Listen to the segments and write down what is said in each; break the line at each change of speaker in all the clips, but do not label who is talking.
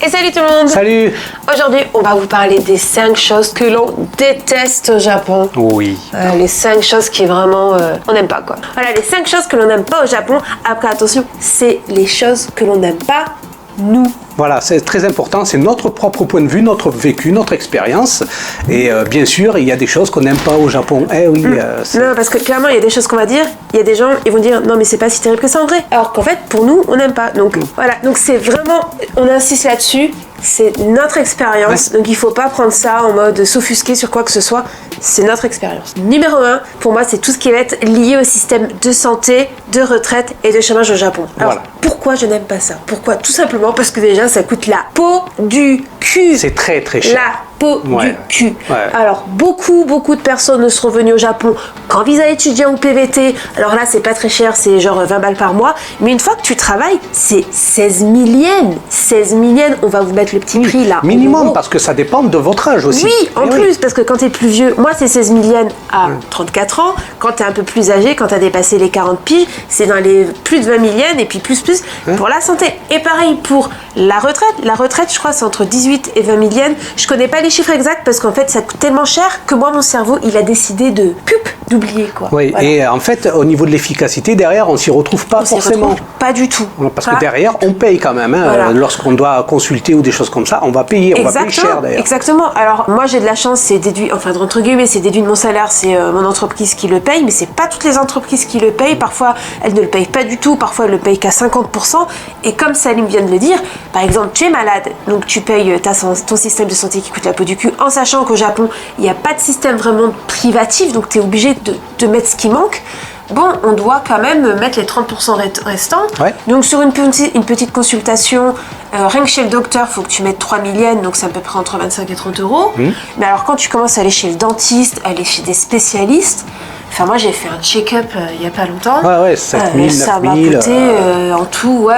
Et salut tout le monde.
Salut.
Aujourd'hui, on va vous parler des 5 choses que l'on déteste au Japon.
Oui.
Les 5 choses qui vraiment, on n'aime pas quoi. Voilà, les 5 choses que l'on n'aime pas au Japon. Après, attention, c'est les choses que l'on n'aime pas, nous.
Voilà, c'est très important, c'est notre propre point de vue, notre vécu, notre expérience. Et bien sûr, il y a des choses qu'on n'aime pas au Japon. Eh oui.
Non, parce que clairement, il y a des choses qu'on va dire, il y a des gens, ils vont dire non, mais c'est pas si terrible que ça en vrai. Alors qu'en fait, pour nous, on n'aime pas. Donc voilà, donc c'est vraiment, on insiste là-dessus, c'est notre expérience. Ouais. Donc il faut pas prendre ça en mode s'offusquer sur quoi que ce soit. C'est notre expérience. Numéro 1, pour moi, c'est tout ce qui va être lié au système de santé, de retraite et de chômage au Japon. Alors, pourquoi je n'aime pas ça? Pourquoi? Tout simplement parce que déjà, ça coûte la peau du cul.
C'est très très cher.
La peau du cul. Ouais. Alors, beaucoup de personnes seront venues au Japon quand visa étudiant ou PVT. Alors là, c'est pas très cher, c'est genre 20 balles par mois. Mais une fois que tu travailles, c'est 16 000 yens. 16 000 yens, on va vous mettre le petit prix là.
Minimum, parce que ça dépend de votre âge aussi.
Oui, en plus, parce que quand tu es plus vieux, moi c'est 16 000 yens à 34 ans. Quand tu es un peu plus âgé, quand tu as dépassé les 40 piges, c'est dans les plus de 20 000 yens et puis plus pour la santé. Et pareil pour la retraite. La retraite, je crois, c'est entre 18 et 20 000 yens. Je connais pas les chiffres exacts parce qu'en fait, ça coûte tellement cher que moi, mon cerveau, il a décidé d'oublier quoi.
Oui, voilà. Et en fait, au niveau de l'efficacité, derrière, on s'y retrouve pas forcément.
Retrouve pas du tout.
Parce que derrière, on paye quand même. Hein, voilà. Lorsqu'on doit consulter ou des choses comme ça, on va payer. On va payer cher d'ailleurs.
Exactement. Alors, moi, j'ai de la chance, c'est déduit, enfin, entre guillemets, c'est déduit de mon salaire, c'est mon entreprise qui le paye, mais c'est pas toutes les entreprises qui le payent. Parfois, elles ne le payent pas du tout. Parfois, elles le payent qu'à 50%. Et comme Salim vient de le dire, par exemple, tu es malade, donc tu payes ton système de santé qui coûte la peau du cul, en sachant qu'au Japon, il n'y a pas de système vraiment privatif, donc tu es obligé de mettre ce qui manque. Bon, on doit quand même mettre les 30% restants. Ouais. Donc sur une petite consultation, rien que chez le docteur, il faut que tu mettes 3 000 yens, donc c'est à peu près entre 25 et 30 euros. Mais alors quand tu commences à aller chez le dentiste, aller chez des spécialistes, enfin moi j'ai fait un check-up il n'y a pas longtemps.
Ouais, 7 000, 9 000.
Ça m'a coûté en tout,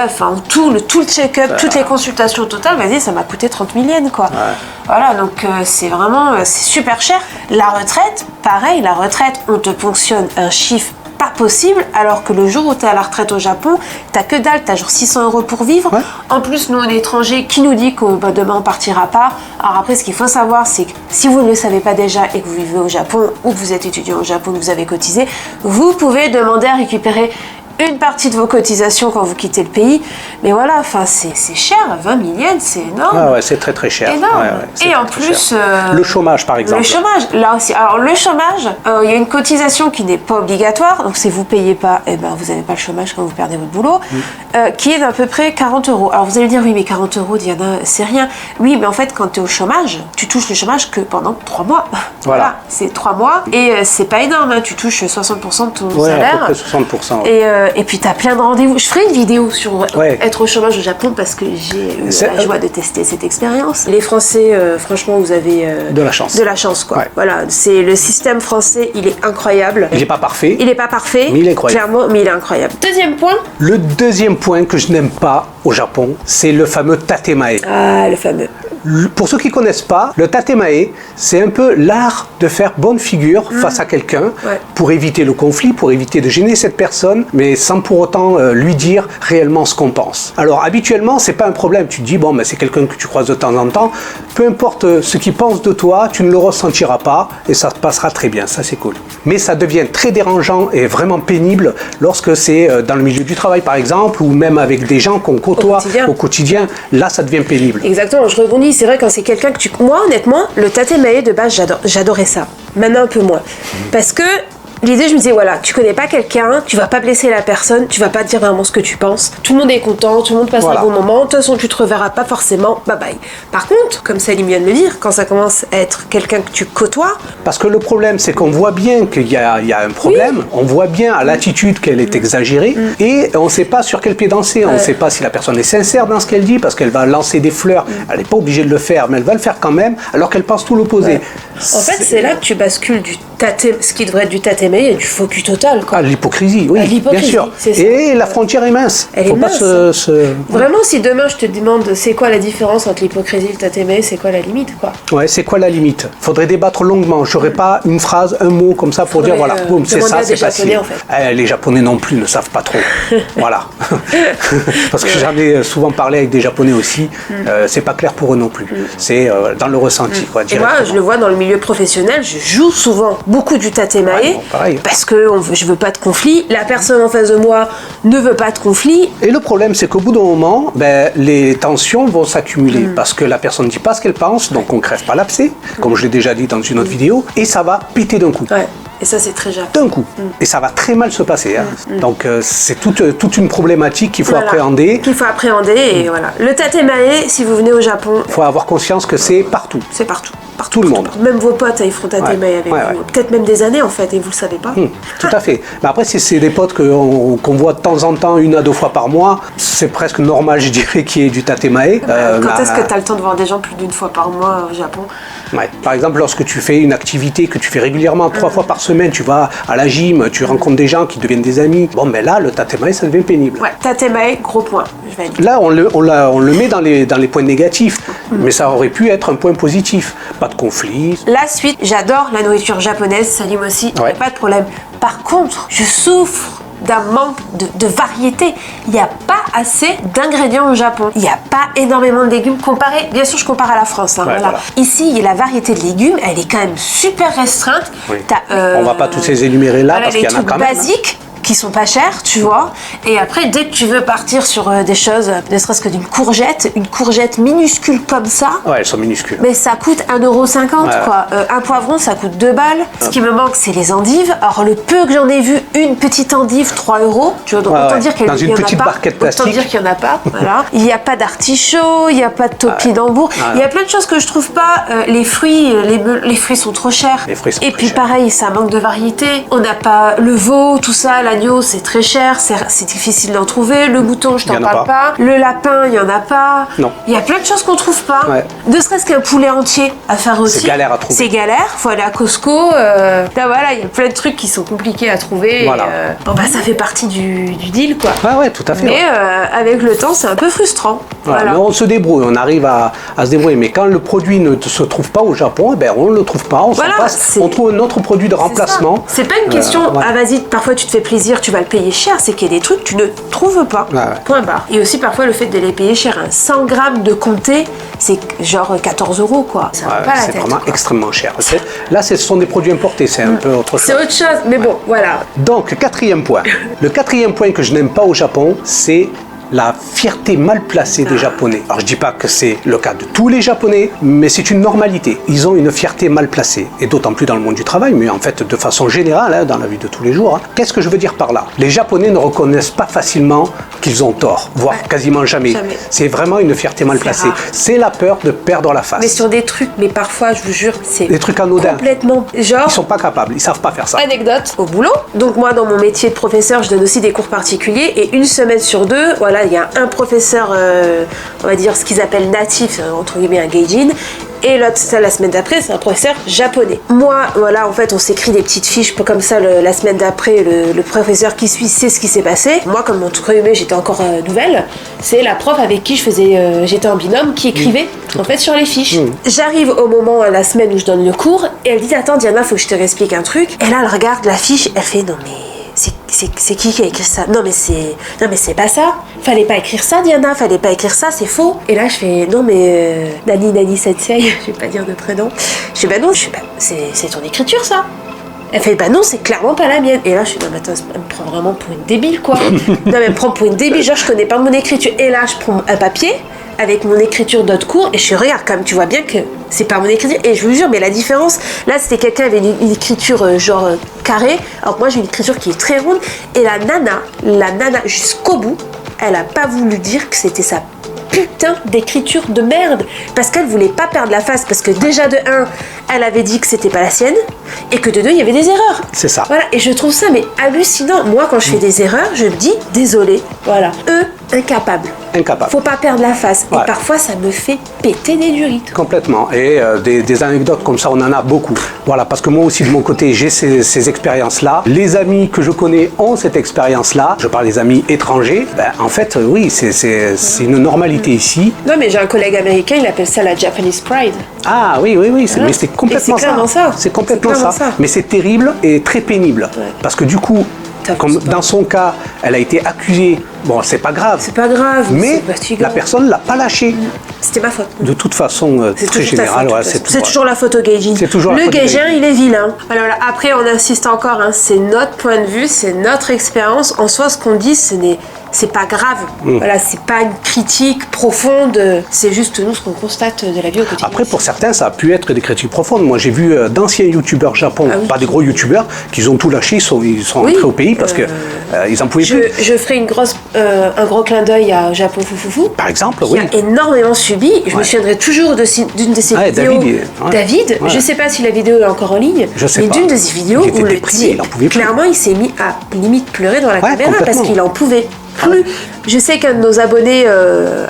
tout le check-up, toutes les consultations totales, vas-y, ça m'a coûté 30 000 yens quoi. Ouais. Voilà, donc c'est vraiment, c'est super cher. La retraite, pareil, la retraite, on te ponctionne un chiffre pas possible, alors que le jour où tu es à la retraite au Japon, t'as que dalle, t'as genre 600 euros pour vivre. Ouais. En plus, nous, on est étrangers, qui nous dit que demain on partira pas. Alors après, ce qu'il faut savoir, c'est que si vous ne le savez pas déjà et que vous vivez au Japon, ou que vous êtes étudiant au Japon, que vous avez cotisé, vous pouvez demander à récupérer une partie de vos cotisations quand vous quittez le pays. Mais voilà, enfin, c'est cher, 20 000 yens, c'est énorme.
Ah ouais, c'est très très cher.
Énorme. Ouais, et en plus...
le chômage, par exemple.
Le chômage, là aussi. Alors, le chômage, il y a une cotisation qui n'est pas obligatoire. Donc, si vous ne payez pas, eh ben, vous n'avez pas le chômage quand vous perdez votre boulot, qui est d'à peu près 40 euros. Alors, vous allez me dire, oui, mais 40 euros, Diana, c'est rien. Oui, mais en fait, quand tu es au chômage, tu touches le chômage que pendant 3 mois. Voilà. C'est 3 mois. Et c'est pas énorme, hein. Tu touches 60% de ton salaire.
À peu près 60%. Ouais.
Et puis, tu as plein de rendez-vous. Je ferai une vidéo sur être au chômage au Japon parce que j'ai eu la joie de tester cette expérience. Les Français, franchement, vous avez
de la chance.
De la chance, quoi. Ouais. Voilà, c'est le système français, il est incroyable.
Il n'est pas parfait.
Il n'est pas parfait.
Mais il est incroyable.
Clairement, mais il est incroyable. Deuxième point.
Le deuxième point que je n'aime pas au Japon, c'est le fameux tatemae.
Ah, le fameux.
Pour ceux qui ne connaissent pas, le tatemae, c'est un peu l'art de faire bonne figure face à quelqu'un pour éviter le conflit, pour éviter de gêner cette personne, mais sans pour autant lui dire réellement ce qu'on pense. Alors habituellement, c'est pas un problème. Tu te dis, bon, ben, c'est quelqu'un que tu croises de temps en temps. Peu importe ce qu'il pense de toi, tu ne le ressentiras pas et ça passera très bien. Ça, c'est cool. Mais ça devient très dérangeant et vraiment pénible lorsque c'est dans le milieu du travail, par exemple, ou même avec des gens qu'on côtoie au quotidien. Là, ça devient pénible.
Exactement, je rebondis. C'est vrai quand c'est quelqu'un que tu... Moi, honnêtement, le tatemae de base, j'adorais ça. Maintenant, un peu moins. Parce que l'idée, je me disais, voilà, tu connais pas quelqu'un, tu vas pas blesser la personne, tu vas pas dire vraiment ce que tu penses. Tout le monde est content, tout le monde passe un bon moment. De toute façon, tu te reverras pas forcément. Bye bye. Par contre, comme Salim vient de le dire, quand ça commence à être quelqu'un que tu côtoies...
Parce que le problème, c'est qu'on voit bien qu'il y a un problème. On voit bien à l'attitude qu'elle est exagérée. Et on sait pas sur quel pied danser. On sait pas si la personne est sincère dans ce qu'elle dit, parce qu'elle va lancer des fleurs. Elle n'est pas obligée de le faire, mais elle va le faire quand même, alors qu'elle pense tout l'opposé.
En fait, c'est là que tu bascules du ce qui devrait être du tatemae tatemae, il y a du faux cul total, quoi.
Ah, l'hypocrisie, oui, bien sûr. Et la frontière est mince.
Elle est mince. Vraiment, si demain je te demande c'est quoi la différence entre l'hypocrisie et le tatemae, c'est quoi la limite, quoi.
Ouais, c'est quoi la limite? Faudrait débattre longuement. J'aurais pas une phrase, un mot comme ça pour dire voilà, boum, c'est ça, c'est facile. En fait. Les Japonais non plus ne savent pas trop. Voilà. Parce que j'en ai souvent parlé avec des Japonais aussi. C'est pas clair pour eux non plus. C'est dans le ressenti, quoi.
Et moi, je le vois dans le milieu professionnel, je joue souvent beaucoup du tatemae parce que je veux pas de conflit. La personne en face de moi ne veut pas de conflit.
Et le problème, c'est qu'au bout d'un moment, les tensions vont s'accumuler parce que la personne ne dit pas ce qu'elle pense, donc on crève pas l'abcès, comme je l'ai déjà dit dans une autre vidéo, et ça va péter d'un coup.
Ouais. Et ça, c'est très japonais.
D'un coup. Et ça va très mal se passer. Hein. Donc, c'est toute une problématique qu'il faut appréhender.
Qu'il faut appréhender, et voilà. Le tatemae, si vous venez au Japon...
Il faut avoir conscience que c'est partout.
C'est partout.
Tout le monde.
Même vos potes, ils font tatemae avec vous. Peut-être même des années, en fait, et vous le savez pas.
Tout à fait. Mais après, c'est des potes qu'on voit de temps en temps, 1 à 2 fois par mois. C'est presque normal, je dirais, qu'il y ait du tatemae.
Quand est-ce que tu as le temps de voir des gens plus d'1 fois par mois au Japon?
Par exemple, lorsque tu fais une activité que tu fais régulièrement, 3 fois par semaine, tu vas à la gym, tu rencontres des gens qui deviennent des amis. Bon, mais là, le tatemae, ça devient pénible.
Ouais, tatemae, gros point. Je vais dire.
Là, on le met dans les points négatifs, mais ça aurait pu être un point positif. Pas de conflit.
La suite, j'adore la nourriture japonaise, Salim aussi, pas de problème. Par contre, je souffre d'un manque de variété. Il n'y a pas assez d'ingrédients au Japon. Il n'y a pas énormément de légumes comparé. Bien sûr, je compare à la France. Voilà. Ici, la variété de légumes, elle est quand même super restreinte.
Oui. On va pas tous les énumérer là parce qu'il y en a quand même.
Basiques, qui sont pas chers, tu vois. Et après, dès que tu veux partir sur des choses, ne serait-ce que d'une courgette, une courgette minuscule comme ça.
Ouais, elles sont minuscules.
Mais ça coûte 1,50 €, quoi. Un poivron, ça coûte 2 balles. Ce qui me manque, c'est les endives. Alors, le peu que j'en ai vu, une petite endive, 3 €. Tu vois, donc autant dire qu'il
dans une petite barquette plastique.
Autant dire qu'il n'y en a pas. Voilà. Il n'y a pas d'artichaut, il n'y a pas de topinambour. Il y a plein de choses que je trouve pas. Les fruits, les fruits sont trop chers.
Les fruits sont
Et puis, pareil, ça manque de variété. On n'a pas le veau, tout ça, l'agneau, c'est très cher, c'est difficile d'en trouver. Le mouton, je t'en parle pas. Le lapin, il n'y en a pas.
Non.
Il y a plein de choses qu'on trouve pas. Ne serait-ce qu'un poulet entier à faire aussi.
C'est galère à trouver.
C'est galère, faut aller à Costco. Là, voilà, il y a plein de trucs qui sont compliqués à trouver.
Voilà.
Et, ça fait partie du deal, quoi.
Ouais, tout à fait.
Mais avec le temps, c'est un peu frustrant.
Voilà. Mais on se débrouille, on arrive à se débrouiller. Mais quand le produit ne se trouve pas au Japon, on ne le trouve pas, on s'en passe. On trouve un autre produit de remplacement.
C'est pas une question, vas-y, parfois tu te fais plaisir, tu vas le payer cher, c'est qu'il y a des trucs que tu ne trouves pas. Point barre. Et aussi parfois le fait de les payer cher. 100 grammes de comté, c'est genre 14 €, quoi. Ça va pas la tête.
C'est vraiment extrêmement cher. Là, ce sont des produits importés, c'est un peu autre chose.
C'est autre chose, mais bon, voilà.
Donc, 4e point. Le 4e point que je n'aime pas au Japon, c'est la fierté mal placée des Japonais. Alors je dis pas que c'est le cas de tous les Japonais, mais c'est une normalité. Ils ont une fierté mal placée, et d'autant plus dans le monde du travail, mais en fait de façon générale, dans la vie de tous les jours. Qu'est-ce que je veux dire par là? Les Japonais ne reconnaissent pas facilement qu'ils ont tort, voire quasiment jamais. C'est vraiment une fierté mal placée. C'est la peur de perdre la face.
Mais sur des trucs, mais parfois, je vous jure, c'est
des trucs anodins.
Complètement. Genre,
ils sont pas capables, ils savent pas faire ça.
Anecdote, au boulot. Donc moi, dans mon métier de professeur, je donne aussi des cours particuliers, et une semaine sur 2, voilà, il y a un professeur, on va dire ce qu'ils appellent natif, entre guillemets un gaijin, et l'autre, ça, la semaine d'après, c'est un professeur japonais. Moi, voilà, en fait, on s'écrit des petites fiches comme ça. La semaine d'après, le professeur qui suit sait ce qui s'est passé. Moi, comme entre guillemets, j'étais encore nouvelle, c'est la prof avec qui j'étais en binôme qui écrivait en fait sur les fiches. J'arrive au moment, la semaine où je donne le cours, et elle dit attends Diana, faut que je te réexplique un truc. Et là, elle regarde la fiche, elle fait non mais c'est qui a écrit ça? Non mais c'est pas ça. Fallait pas écrire ça, Diana. Fallait pas écrire ça, c'est faux. Et là je fais non mais Nani Sensei, je vais pas dire de prénom. Je fais bah non, c'est ton écriture ça. Elle fait bah non, c'est clairement pas la mienne. Et là je suis non mais attends, elle me prend vraiment pour une débile quoi. Non mais elle me prend pour une débile, genre je connais pas mon écriture. Et là je prends un papier avec mon écriture d'autres cours et je regarde quand même, tu vois bien que c'est pas mon écriture. Et je vous jure, mais la différence, là c'était quelqu'un qui avait une écriture genre carrée, alors que moi j'ai une écriture qui est très ronde. Et la nana jusqu'au bout, elle a pas voulu dire que c'était sa putain d'écriture de merde, parce qu'elle voulait pas perdre la face, parce que déjà de 1, elle avait dit que c'était pas la sienne, et que de 2, il y avait des erreurs.
C'est ça.
Voilà, et je trouve ça mais hallucinant. Moi, quand je fais des erreurs, je me dis désolé. Voilà. Eux, incapables.
incapable.
Faut pas perdre la face.
Ouais.
Et parfois, ça me fait péter des durites.
Complètement. Et des anecdotes comme ça, on en a beaucoup. Voilà, parce que moi aussi, de mon côté, j'ai ces expériences-là. Les amis que je connais ont cette expérience-là. Je parle des amis étrangers. Ben, en fait, oui, c'est une normalité ici.
Non, mais j'ai un collègue américain, il appelle ça la Japanese Pride.
Ah oui, oui, oui, mais c'est complètement
Et c'est clairement ça.
C'est complètement
C'est
ça.
clairement ça.
Mais c'est terrible et très pénible.
Ouais.
Parce que du coup, comme dans son cas, elle a été accusée. Bon, c'est pas grave.
C'est pas grave.
Mais
c'est fatigant.
la personne l'a pas lâché.
C'était ma faute.
De toute façon,
C'est
très
toujours ta
général.
faute,
Ouais,
de toute façon.
tout,
C'est toujours la faute au gaijin.
C'est toujours la
le
faute au
gaijin,
gaijin.
il est vilain. Alors là, après, on insiste encore, hein, c'est notre point de vue, c'est notre expérience. En soi, ce qu'on dit, c'est pas grave. Voilà, c'est pas une critique profonde. C'est juste nous ce qu'on constate de la vie au quotidien.
Après, pour certains, ça a pu être des critiques profondes. Moi, j'ai vu d'anciens youtubeurs japon,
Ah oui.
pas des gros youtubeurs, qui ont tout lâché, ils sont rentrés au pays parce que ils en pouvaient plus.
Je ferai un gros clin d'œil à Japon Fufufu.
Par exemple,
Qui
oui.
a énormément subi. Je me souviendrai toujours d'une de ses
Ouais,
vidéos.
David, ouais.
Je sais pas si la vidéo est encore en ligne,
Je sais
mais
pas.
d'une de ses vidéos
Il était
où le
déprimé, il en pouvait plus.
clairement, il s'est mis à limite pleurer dans la
Ouais,
caméra parce
complètement.
qu'il en pouvait plus. Je sais qu'un de nos abonnés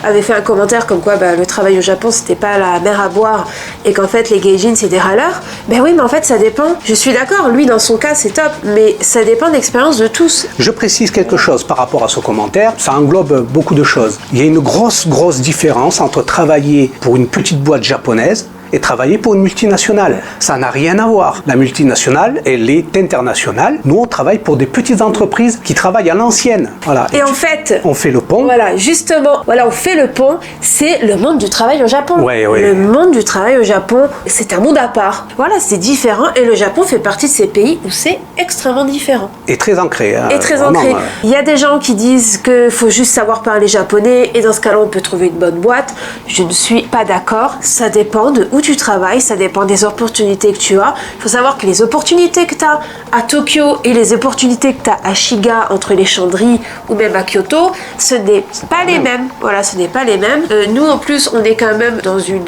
avait fait un commentaire comme quoi le travail au Japon c'était pas la mer à boire et qu'en fait les gaijins c'est des râleurs. Ben oui, mais en fait ça dépend. Je suis d'accord, lui dans son cas c'est top, mais ça dépend de l'expérience de tous.
Je précise quelque chose par rapport à ce commentaire. Ça englobe beaucoup de choses. Il y a une grosse différence entre travailler pour une petite boîte japonaise et travailler pour une multinationale. Ça n'a rien à voir. La multinationale, elle est internationale. Nous, on travaille pour des petites entreprises qui travaillent à l'ancienne. Voilà.
Et en fait,
on fait le pont.
Voilà, justement, on fait le pont, c'est le monde du travail au Japon.
Ouais.
Le monde du travail au Japon, c'est un monde à part. Voilà, c'est différent et le Japon fait partie de ces pays où c'est extrêmement différent.
Et très ancré. Hein,
Et très
vraiment,
ancré. Il y a des gens qui disent qu'il faut juste savoir parler japonais et dans ce cas-là, on peut trouver une bonne boîte. Je ne suis pas d'accord. Ça dépend de où tu travailles, ça dépend des opportunités que tu as. Il faut savoir que les opportunités que tu as à Tokyo et les opportunités que tu as à Shiga, entre les Chandries ou même à Kyoto, ce n'est pas les mêmes. Voilà, ce n'est pas les mêmes. Nous, en plus, on est quand même dans une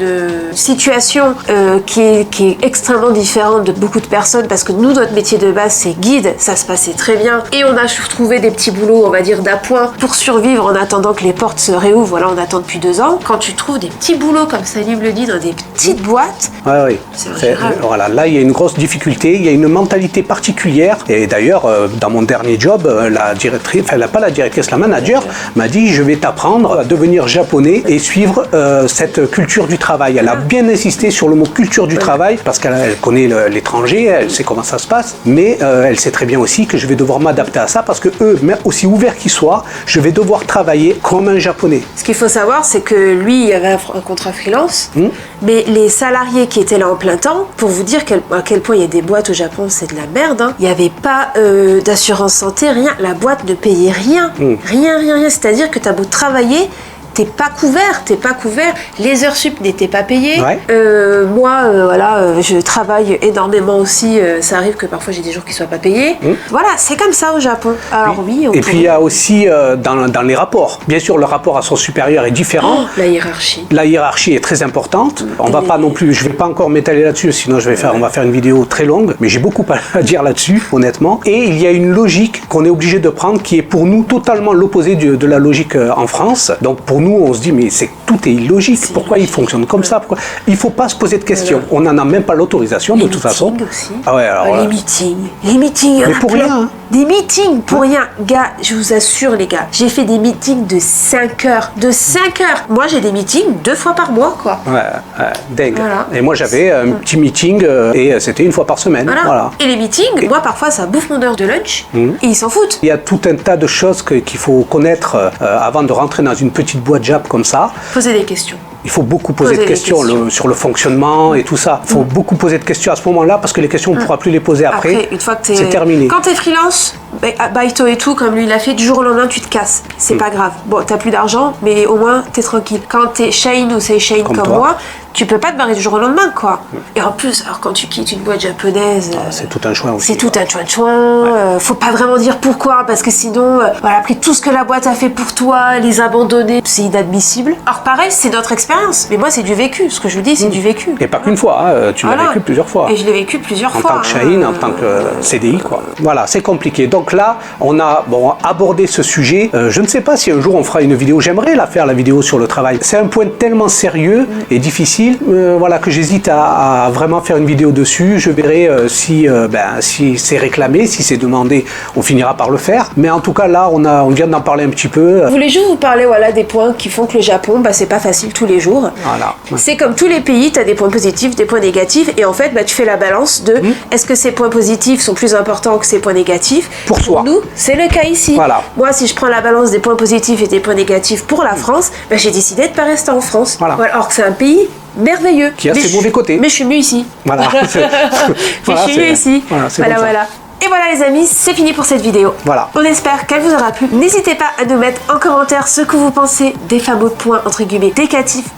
situation qui est extrêmement différente de beaucoup de personnes parce que nous, notre métier de base, c'est guide. Ça se passait très bien. Et on a trouvé des petits boulots, on va dire, d'appoint pour survivre en attendant que les portes se réouvrent. Voilà, on attend depuis 2 ans. Quand tu trouves des petits boulots, comme Salim le dit, dans des petites boîtes,
Oui. Voilà, là, il y a une grosse difficulté, il y a une mentalité particulière. Et d'ailleurs, dans mon dernier job, la directrice, pas la directrice, la manager m'a dit je vais t'apprendre à devenir japonais et suivre cette culture du travail. Elle a bien insisté sur le mot culture du travail parce qu'elle connaît l'étranger, elle sait comment ça se passe, mais elle sait très bien aussi que je vais devoir m'adapter à ça parce que eux, même aussi ouverts qu'ils soient, je vais devoir travailler comme un japonais.
Ce qu'il faut savoir, c'est que lui, il avait un contrat freelance, mais les salariés qui étaient là en plein temps, pour vous dire à quel point il y a des boîtes au Japon, c'est de la merde, hein. Il n'y avait pas d'assurance santé, rien. La boîte ne payait rien. Rien. C'est-à-dire que tu as beau travailler, t'es pas couvert, les heures sup n'étaient pas payées.
Ouais.
Moi, je travaille énormément aussi, ça arrive que parfois j'ai des jours qui soient pas payés. Voilà, c'est comme ça au Japon. Alors oui,
et puis il y a aussi dans les rapports, bien sûr le rapport à son supérieur est différent.
La hiérarchie.
La hiérarchie est très importante. On va pas non plus, je vais pas encore m'étaler là-dessus, sinon on va faire une vidéo très longue, mais j'ai beaucoup à dire là-dessus, honnêtement. Et il y a une logique qu'on est obligé de prendre qui est pour nous totalement l'opposé de la logique en France. Donc pour nous, on se dit mais tout est illogique. Pourquoi il fonctionne comme ça? Pourquoi? Il faut pas se poser de questions. On n'en a même pas l'autorisation de toute façon.
Aussi.
Ah ouais, alors,
les meetings, il y en
mais
a
pour
plein.
rien. Hein.
Des meetings pour rien. Gars, je vous assure les gars, j'ai fait des meetings de 5 heures. Moi j'ai des meetings 2 fois par mois quoi.
Dingue.
Voilà.
Et moi j'avais un petit meeting et c'était 1 fois par semaine. Voilà.
Et les meetings, moi parfois ça bouffe mon heure de lunch et ils s'en foutent.
Il y a tout un tas de choses qu'il faut connaître avant de rentrer dans une petite boîte Jap comme ça.
Poser des questions.
Il faut beaucoup poser de questions sur le fonctionnement et tout ça. Il faut beaucoup poser de questions à ce moment-là parce que les questions, on ne pourra plus les poser après.
Une fois que
c'est terminé.
Quand tu es freelance, Baito et tout, comme lui il a fait, du jour au lendemain, tu te casses. C'est pas grave. Bon, t'as plus d'argent, mais au moins, t'es tranquille. Quand t'es Shane ou c'est Shane comme moi, Tu peux pas te barrer du jour au lendemain, quoi. Et en plus, alors quand tu quittes une boîte japonaise,
c'est tout un choix aussi.
C'est tout un choix. Faut pas vraiment dire pourquoi, parce que sinon, voilà, après tout ce que la boîte a fait pour toi, les abandonner, c'est inadmissible. Alors pareil, c'est notre expérience, mais moi c'est du vécu. Ce que je vous dis, c'est du vécu.
Et pas qu'une fois, hein, tu l'as vécu plusieurs fois.
Et je l'ai vécu plusieurs fois.
En tant que Chahine, en tant que CDI, quoi. Voilà, c'est compliqué. Donc là, on a abordé ce sujet. Je ne sais pas si un jour on fera une vidéo. J'aimerais la faire, la vidéo sur le travail. C'est un point tellement sérieux et difficile, voilà, que j'hésite à vraiment faire une vidéo dessus. Je verrai si c'est réclamé, si c'est demandé, on finira par le faire. Mais en tout cas, là, on vient d'en parler un petit peu.
Je voulais juste vous parler, voilà, des points qui font que le Japon, c'est pas facile tous les jours.
Voilà.
C'est comme tous les pays, tu as des points positifs, des points négatifs, et en fait, tu fais la balance de est-ce que ces points positifs sont plus importants que ces points négatifs.
Pour toi.
Nous, c'est le cas ici.
Voilà.
Moi, si je prends la balance des points positifs et des points négatifs pour la France, j'ai décidé de pas rester en France.
Voilà.
Alors que c'est un pays merveilleux.
Qui a ses mauvais côtés.
Mais je suis mieux ici.
Voilà.
Je suis mieux ici. Voilà. Et voilà les amis, c'est fini pour cette vidéo.
Voilà.
On espère qu'elle vous aura plu. N'hésitez pas à nous mettre en commentaire ce que vous pensez des fameux points entre guillemets
négatifs.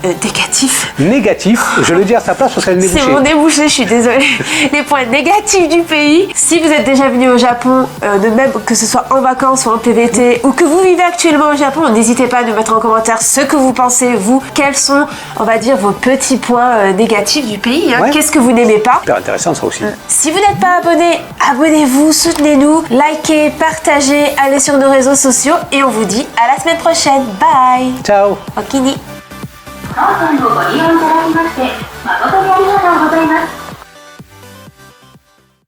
Je le dis à sa place parce qu'elle est débouchée.
C'est mon débouché, je suis désolée. Les points négatifs du pays. Si vous êtes déjà venu au Japon, de même que ce soit en vacances ou en PVT, ou que vous vivez actuellement au Japon, n'hésitez pas à nous mettre en commentaire ce que vous pensez, vous. Quels sont, on va dire, vos petits points négatifs du pays. Hein. Ouais. Qu'est-ce que vous n'aimez pas?
Super intéressant ça aussi.
Si vous n'êtes pas abonné, abonnez-vous, soutenez-nous, likez, partagez, allez sur nos réseaux sociaux et on vous dit à la semaine prochaine. Bye.
Ciao.
Okini.
当店をご利用いただきまして誠にありがとうございます。